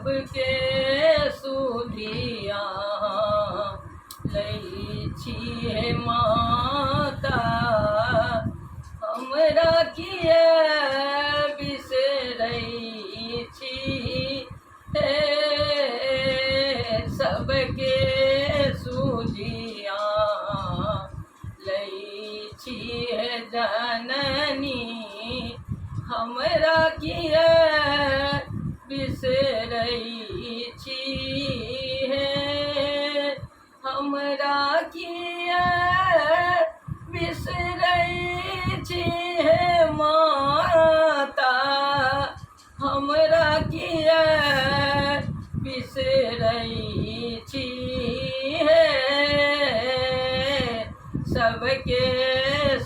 सबके सुधिया लई छिए माता हमरा किए बिसरई छी हे सबके सुधिया लई छिए जननी हमरा किए बिसरई छी हे हमरा किए बिसरई छी हे माता हमरा किए बिसरई छी हे सबके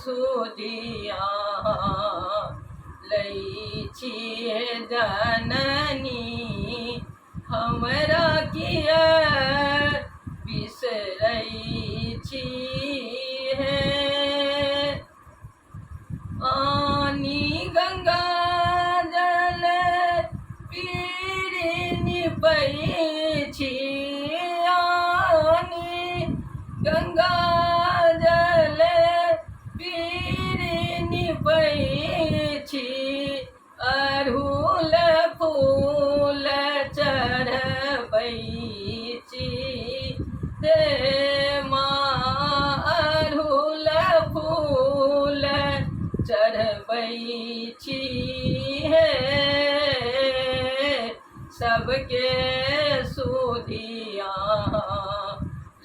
सुधिया लई छिए जननी हमरा किए बिसरई छी हे आनी गंगा जल पीरिनी पई छी आनी गंगा जल पीरिनी पई छी अड़हुल फूल चढ़बई छी हे माँ अड़हुल फूल चढ़बई छी हे सबके सुधिया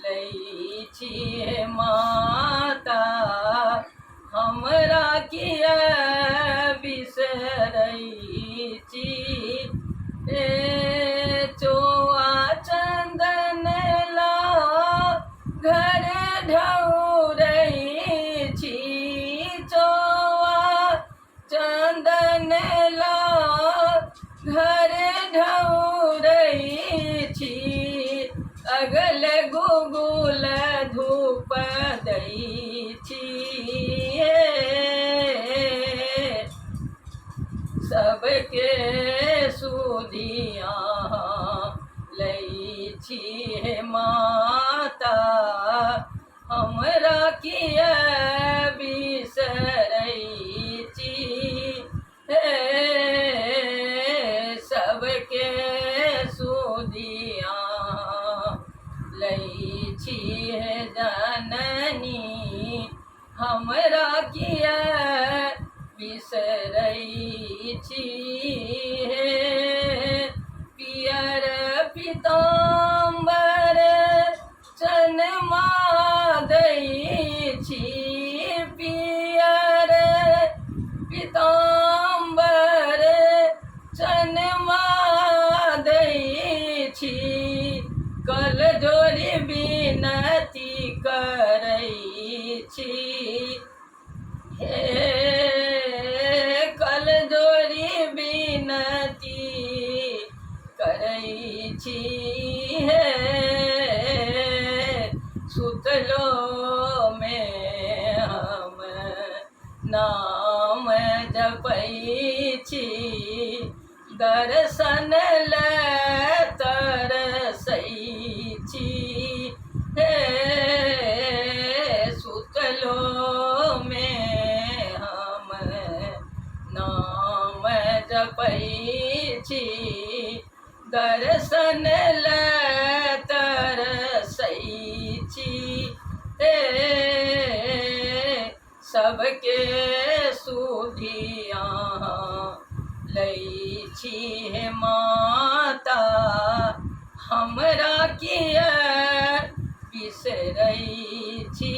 लई छिए माता हमरा किए बिसरई छी हे चोआ चंदन ला घर ढौरई छी चोआ चंदन ला घर ढौरई छी अगल गुगुल धूप दई छी सबके सुधिया लई छिए माता हमरा किए बिसरई छी हे सबके सुधिया लई छिए जननी हमरा किए बिसरई छी हे पियर पीताम्बर चनमा दई छी पियर पीताम्बर चनमा दई छी कल जोरी विनती करई छी हे कल जोरी विनती करई छी हे सुतलो में हम नाम जपई छी दर्शन ले तरसई छी हे सुतलो में हम नाम जपई छी दर्शन ले तरसई छी हे सबके सुधिया लई छिए माता हमरा किए बिसरई छी